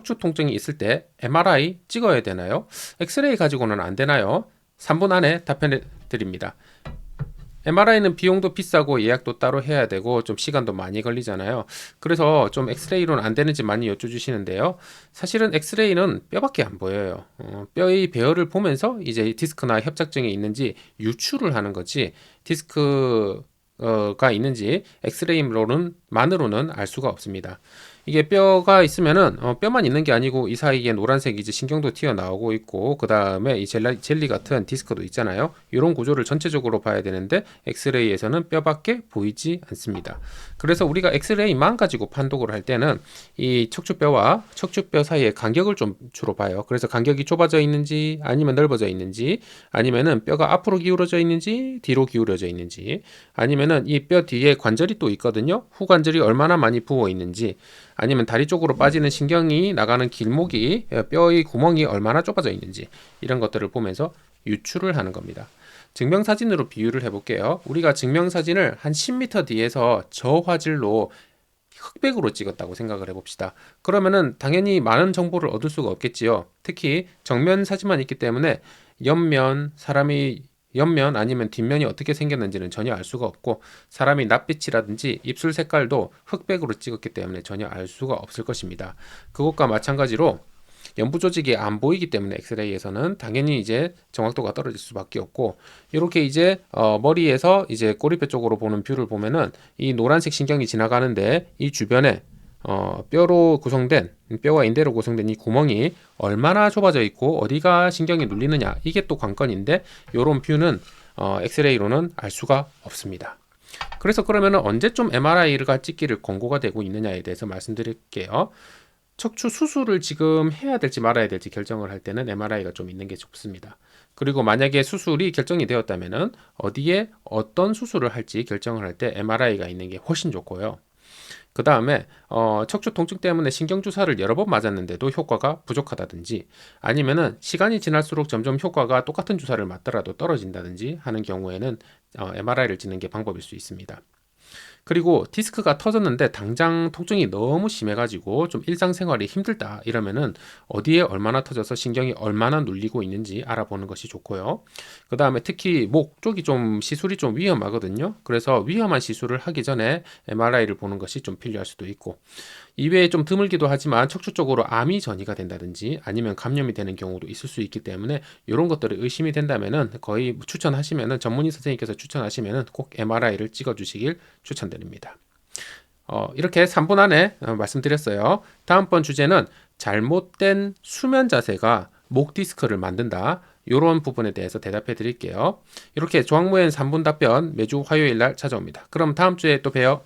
척추 통증이 있을 때 MRI 찍어야 되나요? 엑스레이 가지고는 안 되나요? 3분 안에 답변해 드립니다. MRI는 비용도 비싸고 예약도 따로 해야 되고 좀 시간도 많이 걸리잖아요. 그래서 좀 엑스레이로는 안 되는지 많이 여쭤주시는데요. 사실은 엑스레이는 뼈밖에 안 보여요. 뼈의 배열을 보면서 이제 디스크나 협착증이 있는지 유추를 하는 거지, 디스크가 있는지 엑스레이로는 알 수가 없습니다. 이게 뼈가 있으면은 뼈만 있는 게 아니고 이 사이에 노란색 이제 신경도 튀어나오고 있고, 그 다음에 이 젤리 같은 디스크도 있잖아요. 이런 구조를 전체적으로 봐야 되는데 엑스레이에서는 뼈밖에 보이지 않습니다. 그래서 우리가 엑스레이만 가지고 판독을 할 때는 이 척추뼈와 척추뼈 사이의 간격을 좀 주로 봐요. 그래서 간격이 좁아져 있는지 아니면 넓어져 있는지, 아니면은 뼈가 앞으로 기울어져 있는지 뒤로 기울어져 있는지, 아니면은 이 뼈 뒤에 관절이 또 있거든요. 후관절이 얼마나 많이 부어 있는지, 아니면 다리 쪽으로 빠지는 신경이 나가는 길목이, 뼈의 구멍이 얼마나 좁아져 있는지, 이런 것들을 보면서 유추를 하는 겁니다. 증명사진으로 비유를 해볼게요. 우리가 증명사진을 한 10m 뒤에서 저화질로 흑백으로 찍었다고 생각을 해봅시다. 그러면은 당연히 많은 정보를 얻을 수가 없겠지요. 특히 정면 사진만 있기 때문에 옆면 아니면 뒷면이 어떻게 생겼는지는 전혀 알 수가 없고, 사람이 낯빛이라든지 입술 색깔도 흑백으로 찍었기 때문에 전혀 알 수가 없을 것입니다. 그것과 마찬가지로 연부 조직이 안 보이기 때문에 엑스레이에서는 당연히 이제 정확도가 떨어질 수밖에 없고, 이렇게 이제 머리에서 이제 꼬리뼈 쪽으로 보는 뷰를 보면은 이 노란색 신경이 지나가는데 이 주변에 뼈와 인대로 구성된 이 구멍이 얼마나 좁아져 있고 어디가 신경이 눌리느냐, 이게 또 관건인데, 요런 뷰는 엑스레이로는 알 수가 없습니다. 그래서 그러면 언제쯤 MRI가 찍기를 권고가 되고 있느냐에 대해서 말씀드릴게요. 척추 수술을 지금 해야 될지 말아야 될지 결정을 할 때는 MRI가 좀 있는 게 좋습니다. 그리고 만약에 수술이 결정이 되었다면 어디에 어떤 수술을 할지 결정을 할 때 MRI가 있는 게 훨씬 좋고요. 그 다음에 척추 통증 때문에 신경주사를 여러 번 맞았는데도 효과가 부족하다든지, 아니면은 시간이 지날수록 점점 효과가 똑같은 주사를 맞더라도 떨어진다든지 하는 경우에는 MRI를 찍는 게 방법일 수 있습니다. 그리고 디스크가 터졌는데 당장 통증이 너무 심해가지고 좀 일상생활이 힘들다 이러면은 어디에 얼마나 터져서 신경이 얼마나 눌리고 있는지 알아보는 것이 좋고요. 그 다음에 특히 목 쪽이 좀 시술이 좀 위험하거든요. 그래서 위험한 시술을 하기 전에 MRI를 보는 것이 좀 필요할 수도 있고, 이외에 좀 드물기도 하지만 척추 쪽으로 암이 전이가 된다든지 아니면 감염이 되는 경우도 있을 수 있기 때문에, 이런 것들이 의심이 된다면은 거의 추천하시면은, 전문의 선생님께서 추천하시면은 꼭 MRI를 찍어 주시길 추천드립니다. 이렇게 3분 안에 말씀드렸어요. 다음번 주제는 잘못된 수면 자세가 목 디스크를 만든다, 이런 부분에 대해서 대답해 드릴게요. 이렇게 조항모의 3분 답변 매주 화요일 날 찾아옵니다. 그럼 다음 주에 또 봬요.